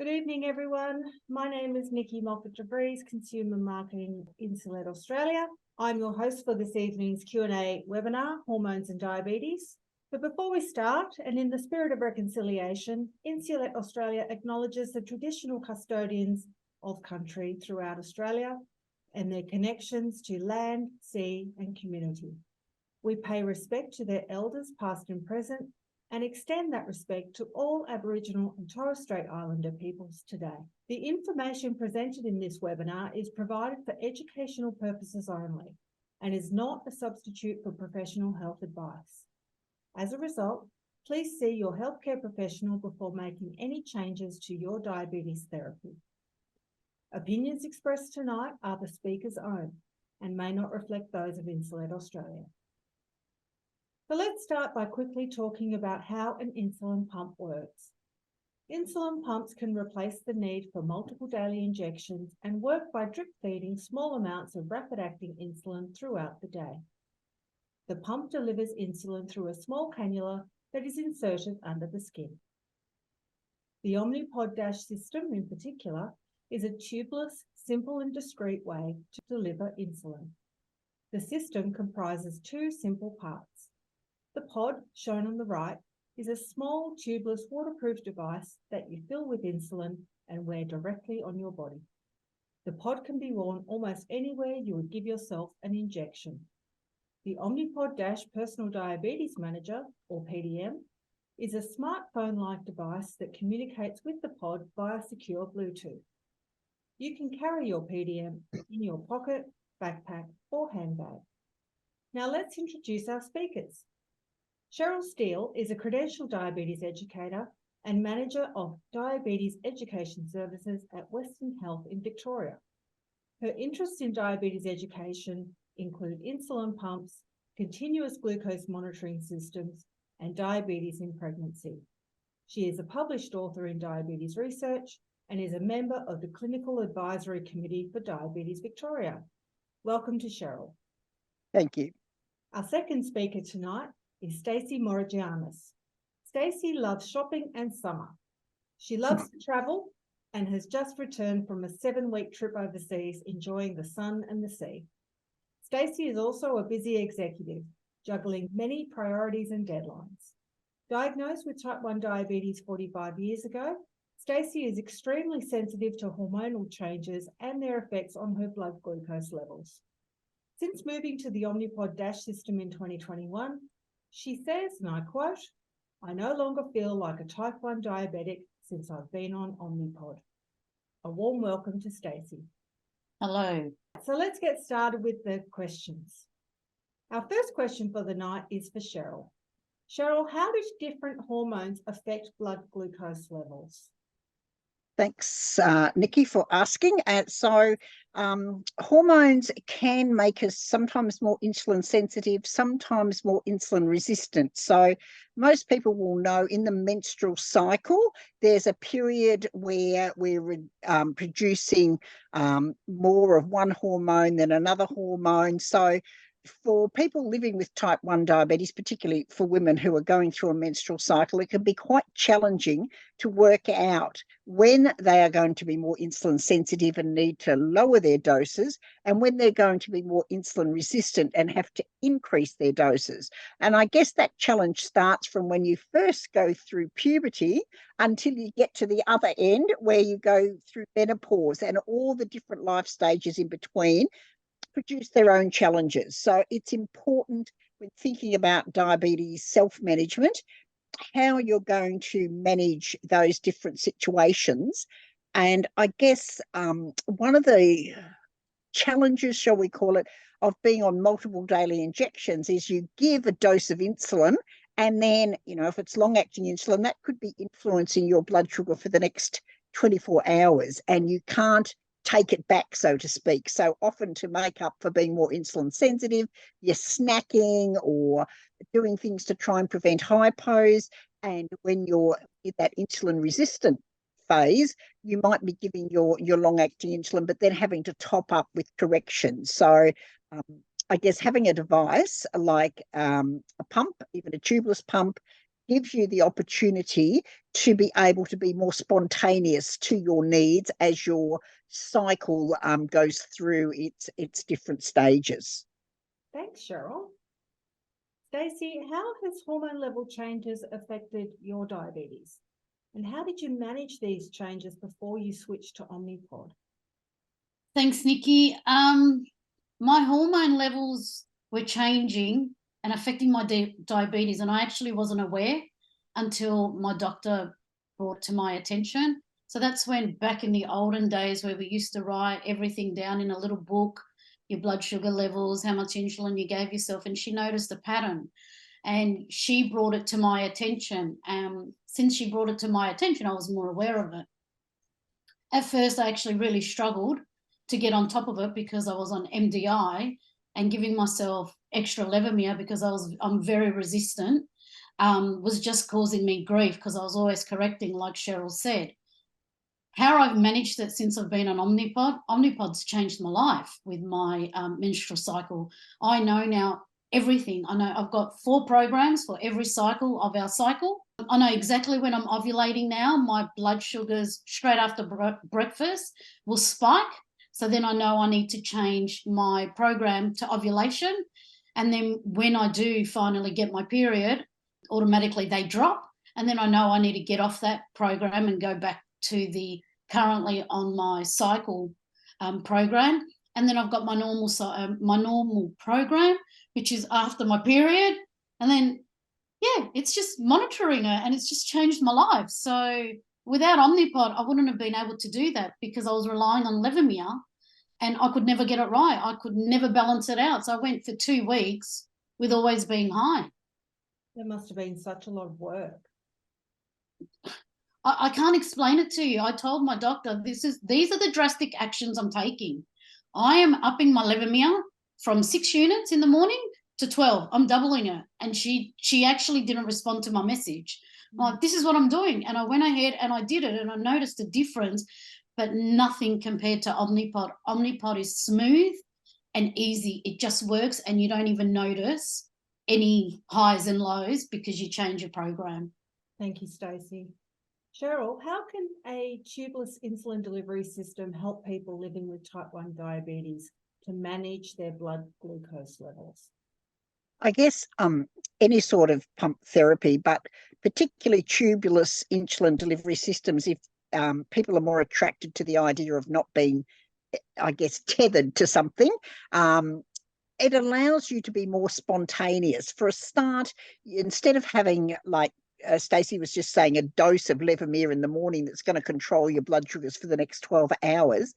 Good evening, everyone. My name is Nikki Moffat-DeVries, Consumer Marketing Insulet Australia. I'm your host for this evening's Q&A webinar, Hormones and Diabetes. But before we start, and in the spirit of reconciliation, Insulet Australia acknowledges the traditional custodians of country throughout Australia and their connections to land, sea, and community. We pay respect to their elders, past and present, and extend that respect to all Aboriginal and Torres Strait Islander peoples today. The information presented in this webinar is provided for educational purposes only and is not a substitute for professional health advice. As a result, please see your healthcare professional before making any changes to your diabetes therapy. Opinions expressed tonight are the speaker's own and may not reflect those of Insulet Australia. So let's start by quickly talking about how an insulin pump works. Insulin pumps can replace the need for multiple daily injections and work by drip feeding small amounts of rapid-acting insulin throughout the day. The pump delivers insulin through a small cannula that is inserted under the skin. The Omnipod DASH system in particular is a tubeless, simple and discreet way to deliver insulin. The system comprises two simple parts. The pod, shown on the right, is a small tubeless waterproof device that you fill with insulin and wear directly on your body. The pod can be worn almost anywhere you would give yourself an injection. The Omnipod DASH Personal Diabetes Manager, or PDM, is a smartphone-like device that communicates with the pod via secure Bluetooth. You can carry your PDM in your pocket, backpack, or handbag. Now let's introduce our speakers. Cheryl Steele is a credentialed diabetes educator and manager of diabetes education services at Western Health in Victoria. Her interests in diabetes education include insulin pumps, continuous glucose monitoring systems, and diabetes in pregnancy. She is a published author in diabetes research and is a member of the Clinical Advisory Committee for Diabetes Victoria. Welcome to Cheryl. Thank you. Our second speaker tonight is Stacey Morigianis. Stacey loves shopping and summer. She loves to travel and has just returned from a 7-week trip overseas, enjoying the sun and the sea. Stacey is also a busy executive, juggling many priorities and deadlines. Diagnosed with type 1 diabetes 45 years ago, Stacey is extremely sensitive to hormonal changes and their effects on her blood glucose levels. Since moving to the Omnipod DASH system in 2021, she says, and I quote, "I no longer feel like a type 1 diabetic since I've been on Omnipod." A warm welcome to Stacey. Hello. So let's get started with the questions. Our first question for the night is for Cheryl. Cheryl, how do different hormones affect blood glucose levels? Thanks, Nikki, for asking. Hormones can make us sometimes more insulin sensitive, sometimes more insulin resistant. So most people will know in the menstrual cycle, there's a period where we're producing more of one hormone than another hormone. So for people living with type 1 diabetes, particularly for women who are going through a menstrual cycle, it can be quite challenging to work out when they are going to be more insulin sensitive and need to lower their doses, and when they're going to be more insulin resistant and have to increase their doses. And I guess that challenge starts from when you first go through puberty until you get to the other end, where you go through menopause, and all the different life stages in between produce their own challenges. So it's important when thinking about diabetes self-management, how you're going to manage those different situations. And I guess one of the challenges, shall we call it, of being on multiple daily injections is you give a dose of insulin, and then, if it's long-acting insulin, that could be influencing your blood sugar for the next 24 hours, and you can't take it back, so to speak. So often, to make up for being more insulin sensitive, you're snacking or doing things to try and prevent hypos. And when you're in that insulin resistant phase, you might be giving your long-acting insulin, but then having to top up with corrections. So I guess having a device like a pump, even a tubeless pump, gives you the opportunity to be able to be more spontaneous to your needs as your cycle goes through its different stages. Thanks, Cheryl. Stacey, how has hormone level changes affected your diabetes? And how did you manage these changes before you switched to Omnipod? Thanks, Nikki. My hormone levels were changing and affecting my diabetes, and I actually wasn't aware until my doctor brought to my attention. So that's when, back in the olden days, where we used to write everything down in a little book, your blood sugar levels, how much insulin you gave yourself, and she noticed a pattern and she brought it to my attention. Since she brought it to my attention, I was more aware of it. At first, I actually really struggled to get on top of it because I was on MDI and giving myself extra Levemir because I'm very resistant, was just causing me grief because I was always correcting, like Cheryl said. How I've managed it since I've been on Omnipod's changed my life with my menstrual cycle. I know now everything. I know I've got 4 programs for every cycle of our cycle. I know exactly when I'm ovulating now. My blood sugars straight after breakfast will spike. So then I know I need to change my program to ovulation. And then when I do finally get my period, automatically they drop. And then I know I need to get off that program and go back to the currently on my cycle program. And then I've got my normal program, which is after my period. And then, yeah, it's just monitoring it, and it's just changed my life. So without Omnipod, I wouldn't have been able to do that because I was relying on Levemir and I could never get it right. I could never balance it out. So I went for 2 weeks with always being high. There must have been such a lot of work. I can't explain it to you. I told my doctor, these are the drastic actions I'm taking. I am upping my Levemir from 6 units in the morning to 12. I'm doubling it. And she actually didn't respond to my message. Like, this is what I'm doing. And I went ahead and I did it, and I noticed a difference, but nothing compared to Omnipod. Omnipod is smooth and easy. It just works, and you don't even notice any highs and lows because you change your program. Thank you, Stacey. Cheryl, how can a tubeless insulin delivery system help people living with type 1 diabetes to manage their blood glucose levels? I guess any sort of pump therapy, but particularly tubeless insulin delivery systems, if people are more attracted to the idea of not being, I guess, tethered to something, it allows you to be more spontaneous. For a start, instead of having, like Stacey was just saying, a dose of Levemir in the morning that's going to control your blood sugars for the next 12 hours,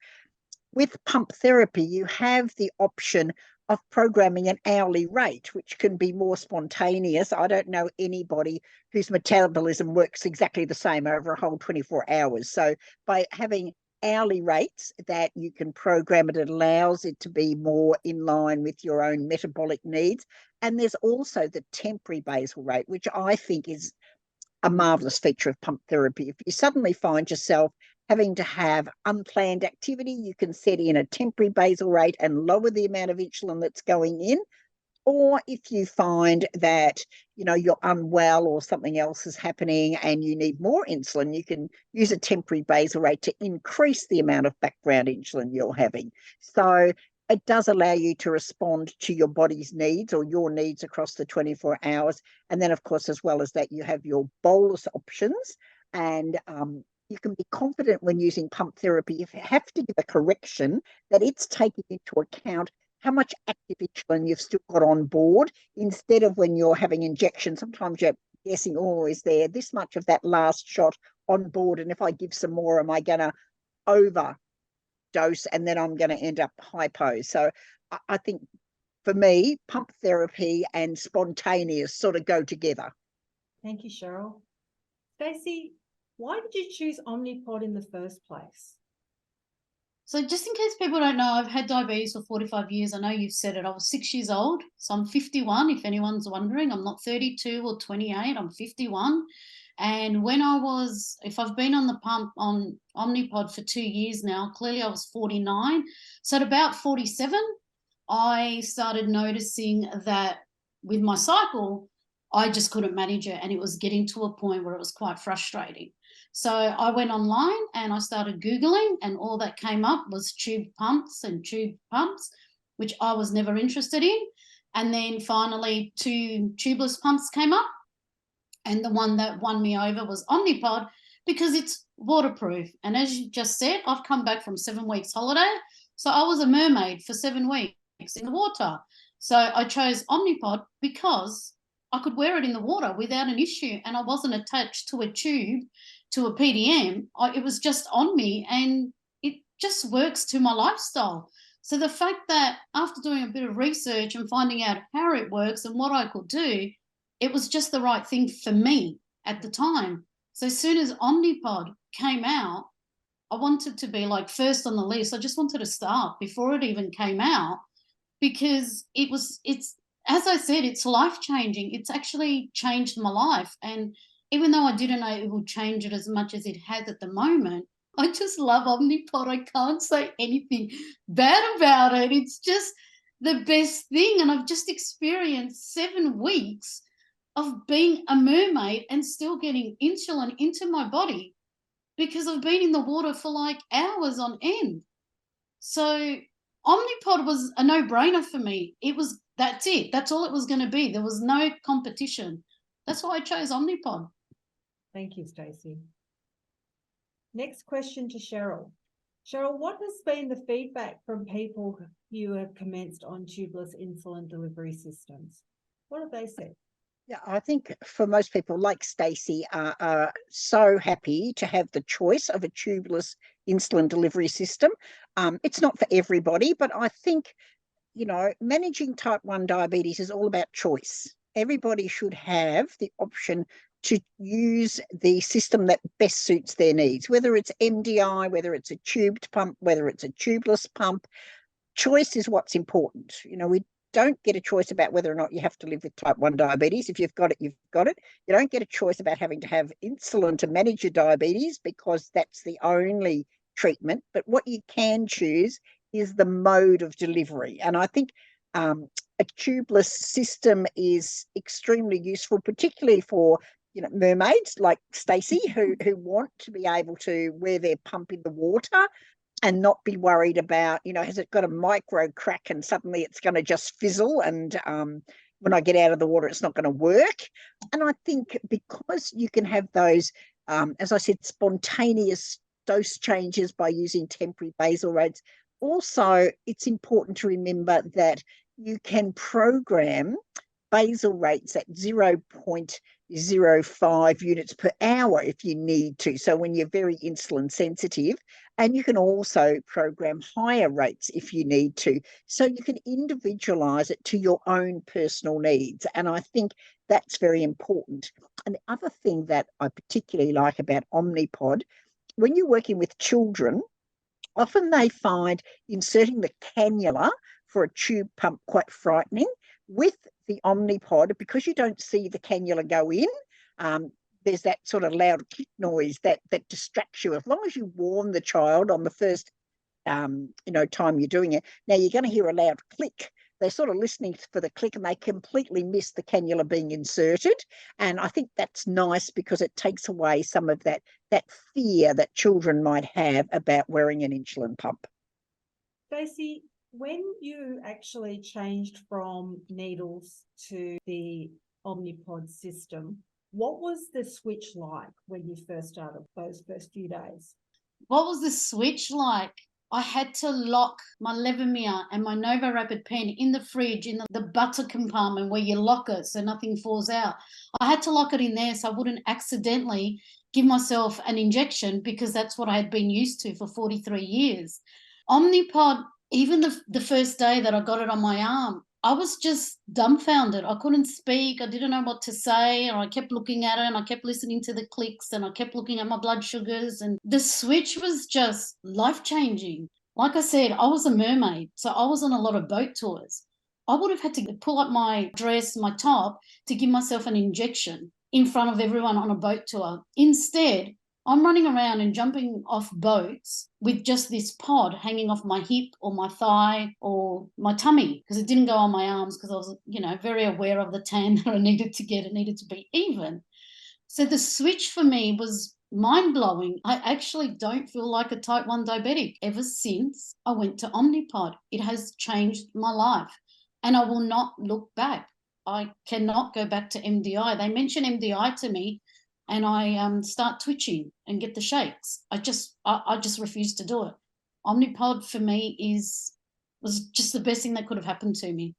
with pump therapy, you have the option of programming an hourly rate, which can be more spontaneous. I don't know anybody whose metabolism works exactly the same over a whole 24 hours. So by having hourly rates that you can program, it allows it to be more in line with your own metabolic needs. And there's also the temporary basal rate, which I think is a marvelous feature of pump therapy. If you suddenly find yourself having to have unplanned activity, you can set in a temporary basal rate and lower the amount of insulin that's going in. Or if you find that, you're unwell or something else is happening and you need more insulin, you can use a temporary basal rate to increase the amount of background insulin you're having. So it does allow you to respond to your body's needs or your needs across the 24 hours. And then, of course, as well as that, you have your bolus options. And you can be confident when using pump therapy, if you have to give a correction, that it's taking into account how much active insulin you've still got on board, instead of when you're having injections, sometimes you're guessing, is there this much of that last shot on board? And if I give some more, am I going to overdose and then I'm going to end up hypo? So I think for me, pump therapy and spontaneous sort of go together. Thank you, Cheryl. Stacey, why did you choose Omnipod in the first place? So just in case people don't know, I've had diabetes for 45 years. I know you've said it. I was 6 years old, so I'm 51, if anyone's wondering. I'm not 32 or 28, I'm 51. And if I've been on the pump on Omnipod for 2 years now, clearly I was 49. So at about 47, I started noticing that with my cycle, I just couldn't manage it, and it was getting to a point where it was quite frustrating. So I went online and I started Googling, and all that came up was tube pumps, which I was never interested in. And then finally 2 tubeless pumps came up, and the one that won me over was Omnipod, because it's waterproof. And as you just said, I've come back from 7 weeks holiday, so I was a mermaid for 7 weeks in the water. So I chose Omnipod because I could wear it in the water without an issue, and I wasn't attached to a tube, to a PDM. It was just on me, and it just works to my lifestyle. So the fact that after doing a bit of research and finding out how it works and what I could do, it was just the right thing for me at the time. So as soon as Omnipod came out, I wanted to be like first on the list. I just wanted to start before it even came out, because it's, as I said, it's life-changing. It's actually changed my life. And even though I didn't know it would change it as much as it has at the moment, I just love Omnipod. I can't say anything bad about it. It's just the best thing. And I've just experienced 7 weeks of being a mermaid and still getting insulin into my body, because I've been in the water for like hours on end. So Omnipod was a no-brainer for me. That's it. That's all it was going to be. There was no competition. That's why I chose Omnipod. Thank you, Stacey. Next question to Cheryl. Cheryl, what has been the feedback from people who have commenced on tubeless insulin delivery systems? What have they said? Yeah, I think for most people like Stacey are so happy to have the choice of a tubeless insulin delivery system. It's not for everybody, but I think, managing type 1 diabetes is all about choice. Everybody should have the option to use the system that best suits their needs, whether it's MDI, whether it's a tubed pump, whether it's a tubeless pump. Choice is what's important. We don't get a choice about whether or not you have to live with type 1 diabetes. If you've got it, you've got it. You don't get a choice about having to have insulin to manage your diabetes, because that's the only treatment. But what you can choose is the mode of delivery. And I think a tubeless system is extremely useful, particularly for mermaids like Stacey, who want to be able to wear their pump in the water and not be worried about, has it got a micro crack and suddenly it's going to just fizzle, and when I get out of the water, it's not going to work. And I think because you can have those, as I said, spontaneous dose changes by using temporary basal rates, also it's important to remember that you can program basal rates at 0.05 units per hour if you need to. So when you're very insulin sensitive, and you can also program higher rates if you need to. So you can individualize it to your own personal needs. And I think that's very important. And the other thing that I particularly like about Omnipod, when you're working with children, often they find inserting the cannula for a tube pump quite frightening. With the Omnipod, because you don't see the cannula go in, there's that sort of loud click noise that distracts you. As long as you warn the child on the first time you're doing it, now you're going to hear a loud click. They're sort of listening for the click and they completely miss the cannula being inserted. And I think that's nice because it takes away some of that fear that children might have about wearing an insulin pump. Stacey, when you actually changed from needles to the Omnipod system, what was the switch like when you first started those first few days? What was the switch like? I had to lock my Levemir and my Nova Rapid pen in the fridge, in the butter compartment where you lock it so nothing falls out. I had to lock it in there so I wouldn't accidentally give myself an injection, because that's what I had been used to for 43 years. Omnipod, even the first day that I got it on my arm, I was just dumbfounded. I couldn't speak. I didn't know what to say. And I kept looking at it and I kept listening to the clicks and I kept looking at my blood sugars. And the switch was just life-changing. Like I said, I was a mermaid, so I was on a lot of boat tours. I would have had to pull up my dress, my top, to give myself an injection in front of everyone on a boat tour. Instead, I'm running around and jumping off boats with just this pod hanging off my hip or my thigh or my tummy, because it didn't go on my arms, because I was, very aware of the tan that I needed to get. It needed to be even. So the switch for me was mind-blowing. I actually don't feel like a type 1 diabetic ever since I went to Omnipod. It has changed my life, and I will not look back. I cannot go back to MDI. They mention MDI to me, and I start twitching and get the shakes. I just refuse to do it. Omnipod for me was just the best thing that could have happened to me.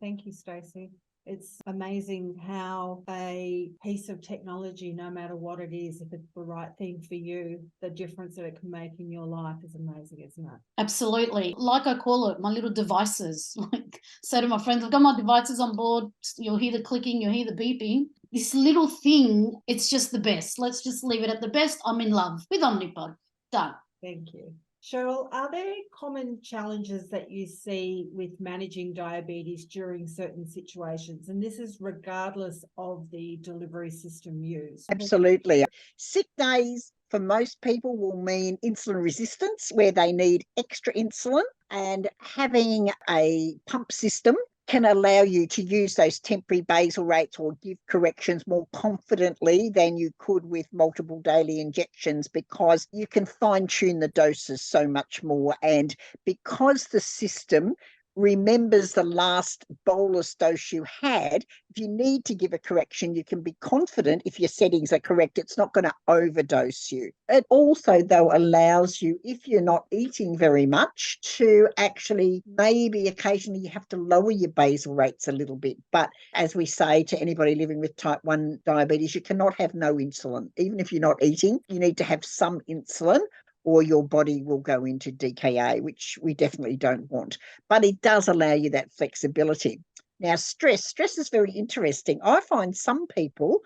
Thank you, Stacey. It's amazing how a piece of technology, no matter what it is, if it's the right thing for you, the difference that it can make in your life is amazing, isn't it? Absolutely. Like I call it, my little devices. Like, say to my friends, I've got my devices on board. You'll hear the clicking, you'll hear the beeping. This little thing, it's just the best. Let's just leave it at the best. I'm in love with Omnipod. Done. Thank you. Cheryl, are there common challenges that you see with managing diabetes during certain situations? And this is regardless of the delivery system used. Absolutely. Sick days for most people will mean insulin resistance, where they need extra insulin, and having a pump system can allow you to use those temporary basal rates or give corrections more confidently than you could with multiple daily injections, because you can fine-tune the doses so much more. And because the system remembers the last bolus dose you had, if you need to give a correction, you can be confident if your settings are correct, it's not going to overdose you. It also, though, allows you, if you're not eating very much, to actually maybe occasionally you have to lower your basal rates a little bit. But as we say to anybody living with type 1 diabetes, you cannot have no insulin. Even if you're not eating, you need to have some insulin, or your body will go into DKA, which we definitely don't want. But it does allow you that flexibility. Now, stress is very interesting. I find some people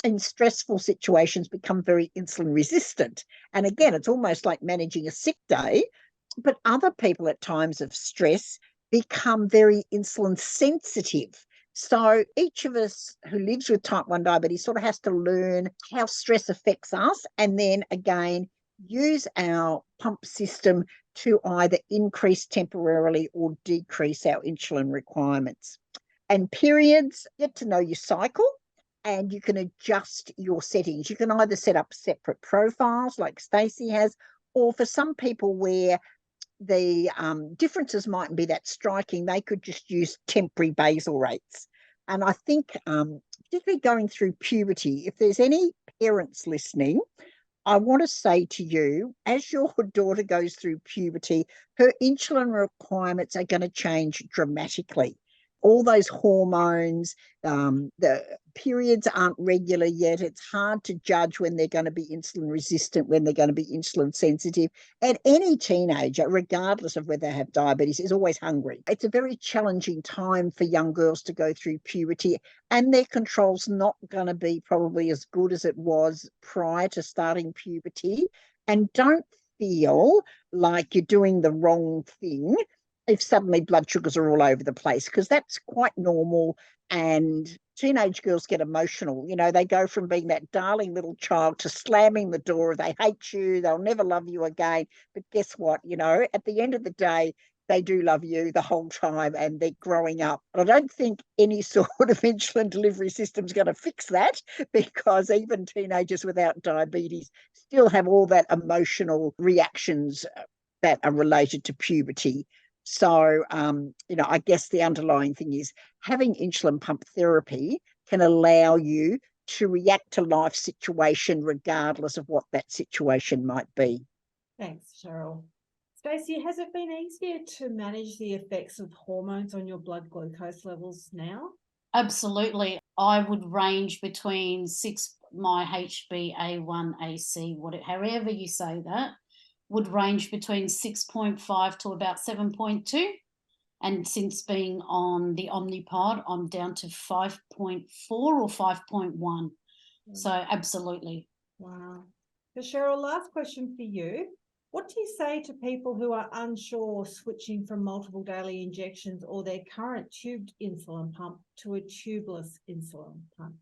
in stressful situations become very insulin resistant. And again, it's almost like managing a sick day, but other people at times of stress become very insulin sensitive. So each of us who lives with type 1 diabetes sort of has to learn how stress affects us, and then again, use our pump system to either increase temporarily or decrease our insulin requirements. And periods, get to know your cycle, and you can adjust your settings. You can either set up separate profiles like Stacey has, or for some people where the differences mightn't be that striking, they could just use temporary basal rates. And I think particularly going through puberty, if there's any parents listening, I want to say to you, as your daughter goes through puberty, her insulin requirements are going to change dramatically. All those hormones, the periods aren't regular yet. It's hard to judge when they're going to be insulin resistant, when they're going to be insulin sensitive. And any teenager, regardless of whether they have diabetes, is always hungry. It's a very challenging time for young girls to go through puberty, and their control's not going to be probably as good as it was prior to starting puberty. And don't feel like you're doing the wrong thing if suddenly blood sugars are all over the place, because that's quite normal. And teenage girls get emotional. They go from being that darling little child to slamming the door. They hate you. They'll never love you again. But guess what? At the end of the day, they do love you the whole time, and they're growing up. But I don't think any sort of insulin delivery system is going to fix that, because even teenagers without diabetes still have all that emotional reactions that are related to puberty. So, I guess the underlying thing is having insulin pump therapy can allow you to react to life situation regardless of what that situation might be. Thanks, Cheryl. Stacey, has it been easier to manage the effects of hormones on your blood glucose levels now? Absolutely. I would range between my HbA1c, however you say that, would range between 6.5 to about 7.2. And since being on the Omnipod, I'm down to 5.4 or 5.1. So absolutely. Wow. So Cheryl, last question for you. What do you say to people who are unsure switching from multiple daily injections or their current tubed insulin pump to a tubeless insulin pump?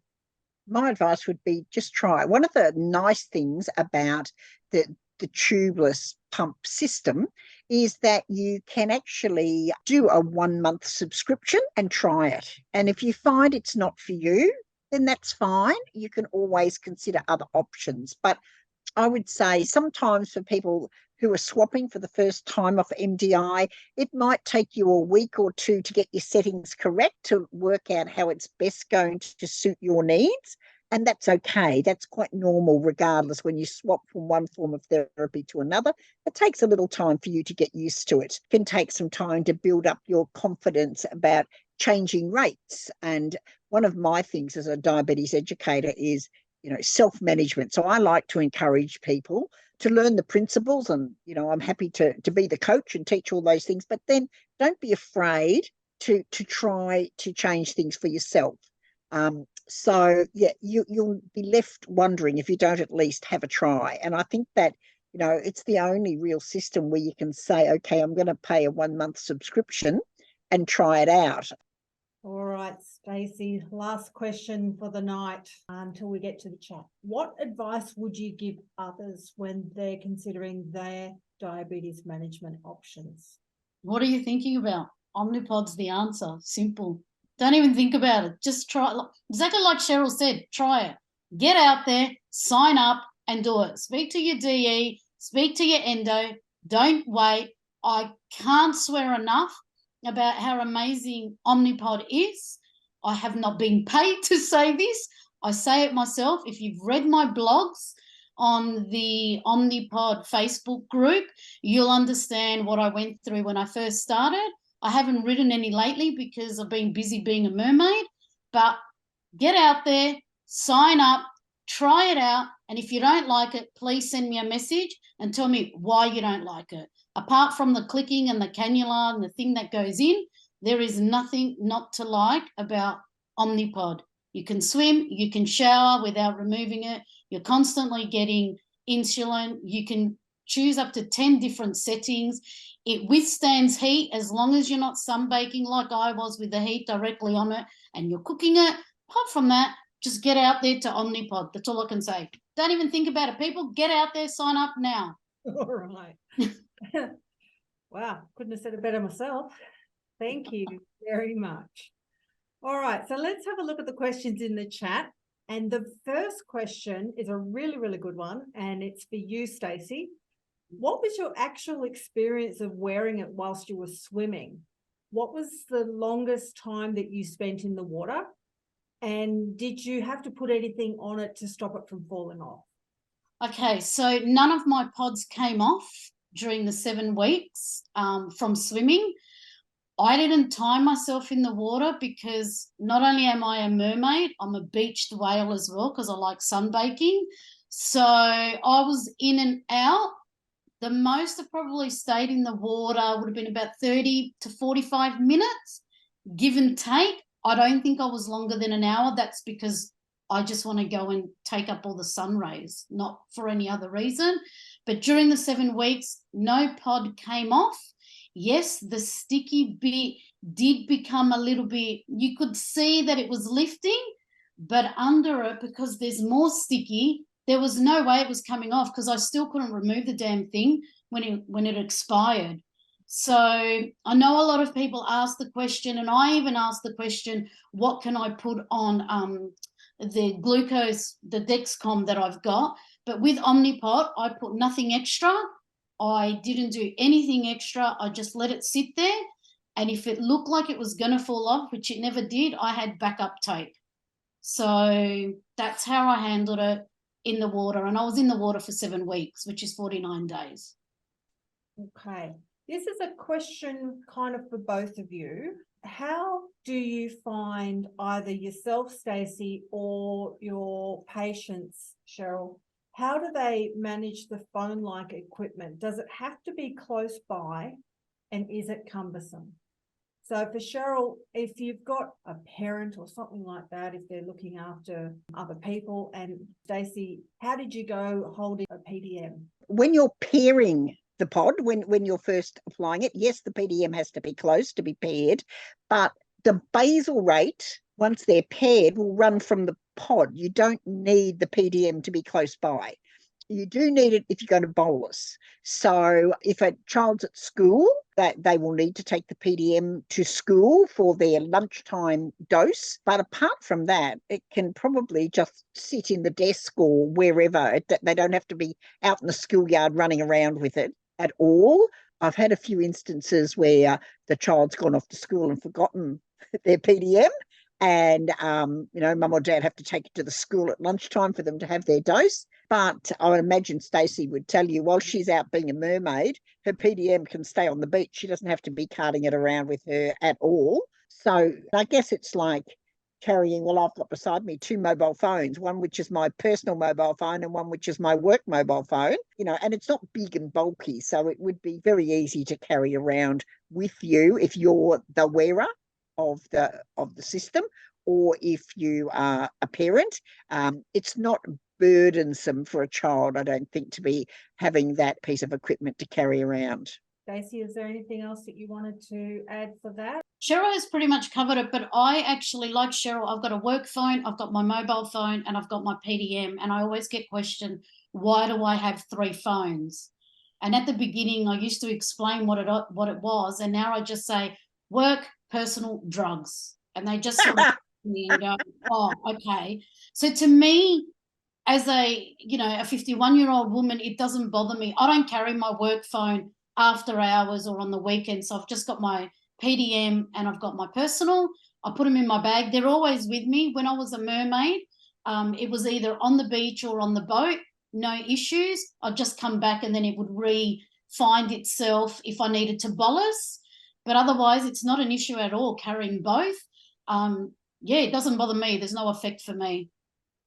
my advice would be just try it. One of the nice things about the tubeless pump system is that you can actually do a 1 month subscription and try it. And if you find it's not for you, then that's fine. You can always consider other options. But I would say sometimes for people who are swapping for the first time off MDI, it might take you a week or two to get your settings correct, to work out how it's best going to suit your needs. And that's okay. That's quite normal, regardless, when you swap from one form of therapy to another. It takes a little time for you to get used to it. It can take some time to build up your confidence about changing rates. And one of my things as a diabetes educator is, self-management. So I like to encourage people to learn the principles, and, I'm happy to be the coach and teach all those things, but then don't be afraid to try to change things for yourself. So yeah, you'll be left wondering if you don't at least have a try. And I think that, it's the only real system where you can say, okay, I'm going to pay a 1 month subscription and try it out. All right, Stacey, last question for the night until we get to the chat. What advice would you give others when they're considering their diabetes management options? What are you thinking about? Omnipod's the answer. Simple. Don't even think about it. Just try. Exactly like Cheryl said, try it. Get out there, sign up and do it. Speak to your DE, speak to your endo. Don't wait. I can't swear enough about how amazing Omnipod is. I have not been paid to say this. I say it myself. If you've read my blogs on the Omnipod Facebook group, you'll understand what I went through when I first started. I haven't written any lately because I've been busy being a mermaid, but get out there, sign up, try it out, and if you don't like it, please send me a message and tell me why you don't like it. Apart from the clicking and the cannula and the thing that goes in, there is nothing not to like about Omnipod. You can swim, you can shower without removing it. You're constantly getting insulin. You can choose up to 10 different settings. It withstands heat as long as you're not sunbaking like I was with the heat directly on it and you're cooking it. Apart from that, just get out there to Omnipod. That's all I can say. Don't even think about it. People, get out there, sign up now. All right. Wow, couldn't have said it better myself. Thank you very much. All right, so let's have a look at the questions in the chat. And the first question is a really, really good one, and it's for you, Stacey. What was your actual experience of wearing it whilst you were swimming? What was the longest time that you spent in the water? And did you have to put anything on it to stop it from falling off? Okay, so none of my pods came off during the 7 weeks from swimming. I didn't tie myself in the water because not only am I a mermaid, I'm a beached whale as well because I like sunbaking. So I was in and out. The most I probably stayed in the water would have been about 30 to 45 minutes, give and take. I don't think I was longer than an hour. That's because I just want to go and take up all the sun rays, not for any other reason. But during the 7 weeks, no pod came off. Yes, the sticky bit did become a little bit, you could see that it was lifting, but under it, because there's more sticky, there was no way it was coming off because I still couldn't remove the damn thing when it expired. So I know a lot of people ask the question, and I even asked the question, what can I put on the glucose, the Dexcom that I've got? But with Omnipod, I put nothing extra. I didn't do anything extra. I just let it sit there. And if it looked like it was going to fall off, which it never did, I had backup tape. So that's how I handled it in the water. And I was in the water for 7 weeks, which is 49 days. Okay. This is a question kind of for both of you. How do you find either yourself, Stacey, or your patients, Cheryl, how do they manage the phone-like equipment? Does it have to be close by, and is it cumbersome? So for Cheryl, if you've got a parent or something like that, if they're looking after other people, and Stacey, how did you go holding a PDM? When you're pairing the pod, when you're first applying it, yes, the PDM has to be close to be paired, but the basal rate, once they're paired, will run from the pod. You don't need the PDM to be close by. You do need it if you're going to bolus. So if a child's at school, that they will need to take the PDM to school for their lunchtime dose. But apart from that, it can probably just sit in the desk or wherever. They don't have to be out in the schoolyard running around with it at all. I've had a few instances where the child's gone off to school and forgotten their PDM. And, mum or dad have to take it to the school at lunchtime for them to have their dose. But I would imagine Stacey would tell you, while she's out being a mermaid, her PDM can stay on the beach. She doesn't have to be carting it around with her at all. So I guess it's like carrying, well, I've got beside me 2 mobile phones, one which is my personal mobile phone and one which is my work mobile phone, and it's not big and bulky. So it would be very easy to carry around with you if you're the wearer of the system, or if you are a parent. It's not burdensome for a child, I don't think, to be having that piece of equipment to carry around. Stacey, is there anything else that you wanted to add for that? Cheryl has pretty much covered it, but I actually, like Cheryl, I've got a work phone, I've got my mobile phone, and I've got my PDM, and I always get questioned, why do I have 3 phones? And at the beginning, I used to explain what it was, and now I just say work, personal, drugs, and they just sort of me and go, oh, okay. So to me, as a 51-year-old woman, it doesn't bother me. I don't carry my work phone after hours or on the weekend. So I've just got my PDM and I've got my personal. I put them in my bag. They're always with me. When I was a mermaid, it was either on the beach or on the boat, no issues. I'd just come back and then it would find itself if I needed to bolus. But otherwise, it's not an issue at all carrying both. It doesn't bother me. There's no effect for me.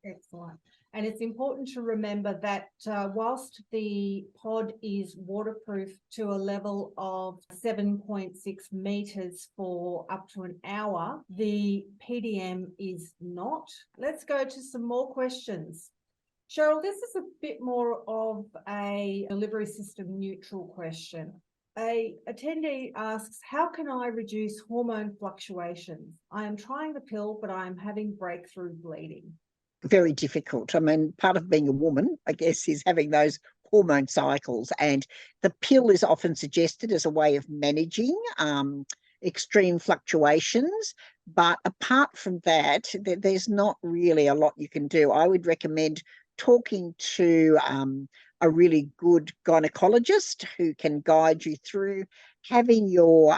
Excellent. And it's important to remember that whilst the pod is waterproof to a level of 7.6 meters for up to an hour, the PDM is not. Let's go to some more questions. Cheryl, this is a bit more of a delivery system neutral question. A attendee asks, how can I reduce hormone fluctuations? I am trying the pill, but I am having breakthrough bleeding. Very difficult. I mean, part of being a woman, I guess, is having those hormone cycles, and the pill is often suggested as a way of managing extreme fluctuations. But apart from that, there's not really a lot you can do. I would recommend talking to a really good gynecologist who can guide you through, having your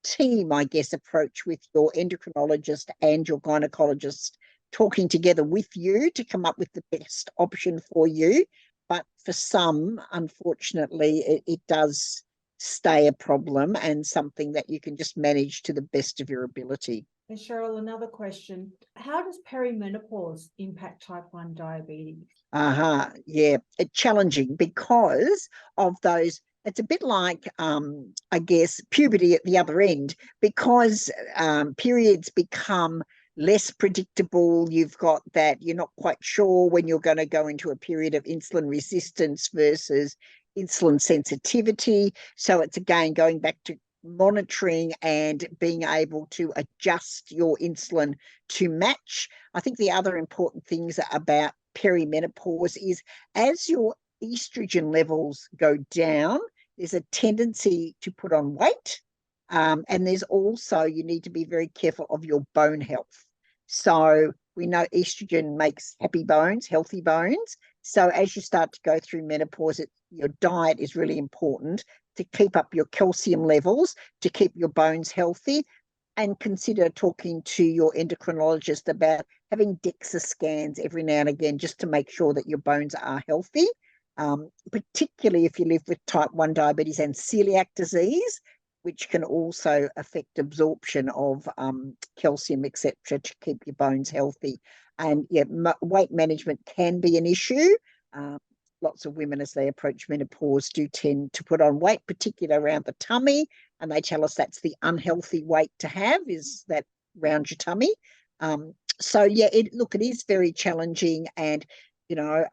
team, I guess, approach with your endocrinologist and your gynecologist talking together with you to come up with the best option for you. But for some, unfortunately, it does stay a problem and something that you can just manage to the best of your ability. And Cheryl, another question. How does perimenopause impact type 1 diabetes? Yeah, it's challenging because of those. It's a bit like, I guess, puberty at the other end, because periods become less predictable. You've got that you're not quite sure when you're going to go into a period of insulin resistance versus insulin sensitivity. So it's again going back to monitoring and being able to adjust your insulin to match. I think the other important things about perimenopause is, as your estrogen levels go down, there's a tendency to put on weight. And there's also, you need to be very careful of your bone health. So we know estrogen makes happy bones, healthy bones. So as you start to go through menopause, your diet is really important to keep up your calcium levels, to keep your bones healthy, and consider talking to your endocrinologist about having DEXA scans every now and again, just to make sure that your bones are healthy, particularly if you live with type 1 diabetes and celiac disease, which can also affect absorption of calcium, etc., to keep your bones healthy. And weight management can be an issue. Lots of women, as they approach menopause, do tend to put on weight, particularly around the tummy, and they tell us that's the unhealthy weight to have, is that around your tummy. It is very challenging, and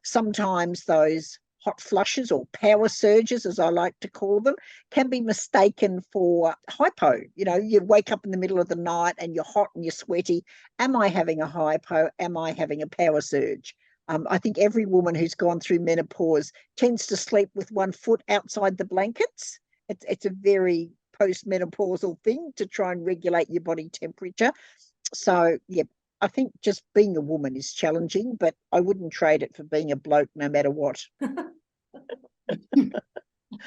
sometimes those hot flushes or power surges, as I like to call them, can be mistaken for hypo. You know, you wake up in the middle of the night and you're hot and you're sweaty. Am I having a hypo? Am I having a power surge? I think every woman who's gone through menopause tends to sleep with one foot outside the blankets. It's a very postmenopausal thing to try and regulate your body temperature. So, yeah, I think just being a woman is challenging, but I wouldn't trade it for being a bloke no matter what. All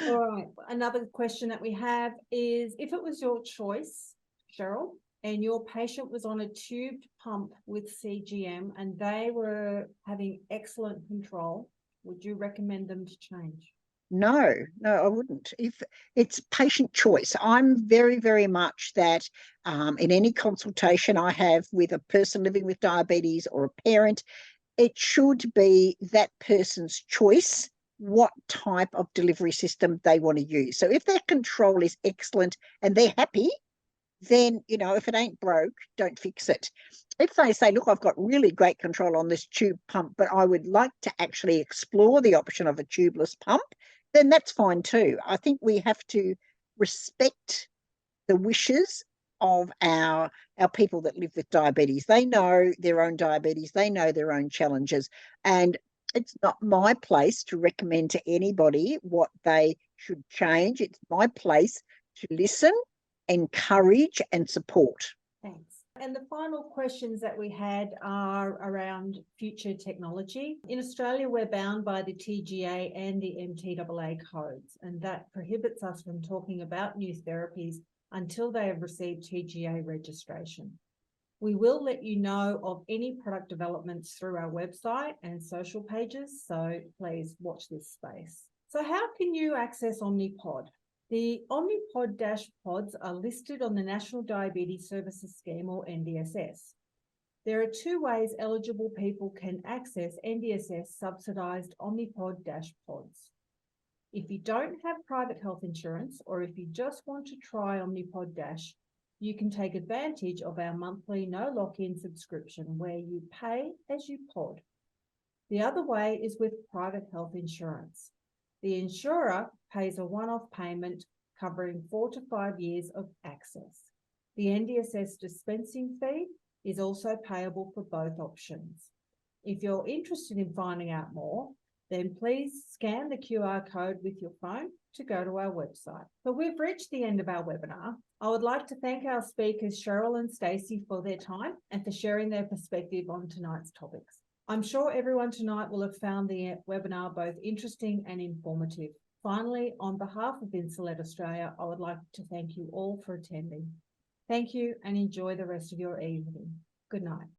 right. Another question that we have is, if it was your choice, Cheryl, and your patient was on a tubed pump with CGM and they were having excellent control, would you recommend them to change? No, I wouldn't. If it's patient choice, I'm very, very much that in any consultation I have with a person living with diabetes or a parent, it should be that person's choice what type of delivery system they want to use. So if their control is excellent and they're happy, then, you know, if it ain't broke, don't fix it. If they say, look, I've got really great control on this tube pump, but I would like to actually explore the option of a tubeless pump, then that's fine too. I think we have to respect the wishes of our people that live with diabetes. They know their own diabetes, they know their own challenges, and it's not my place to recommend to anybody what they should change. It's my place to listen, encourage and support. Thanks. And the final questions that we had are around future technology. In Australia, we're bound by the TGA and the MTAA codes, and that prohibits us from talking about new therapies until they have received TGA registration. We will let you know of any product developments through our website and social pages, so please watch this space. So how can you access Omnipod? The Omnipod pods are listed on the National Diabetes Services Scheme, or NDSS. There are two ways eligible people can access NDSS subsidised Omnipod pods. If you don't have private health insurance, or if you just want to try Omnipod you can take advantage of our monthly no lock-in subscription where you pay as you pod. The other way is with private health insurance. The insurer pays a one-off payment covering 4 to 5 years of access. The NDSS dispensing fee is also payable for both options. If you're interested in finding out more, then please scan the QR code with your phone to go to our website. So we've reached the end of our webinar. I would like to thank our speakers, Cheryl and Stacey, for their time and for sharing their perspective on tonight's topics. I'm sure everyone tonight will have found the webinar both interesting and informative. Finally, on behalf of Insulet Australia, I would like to thank you all for attending. Thank you and enjoy the rest of your evening. Good night.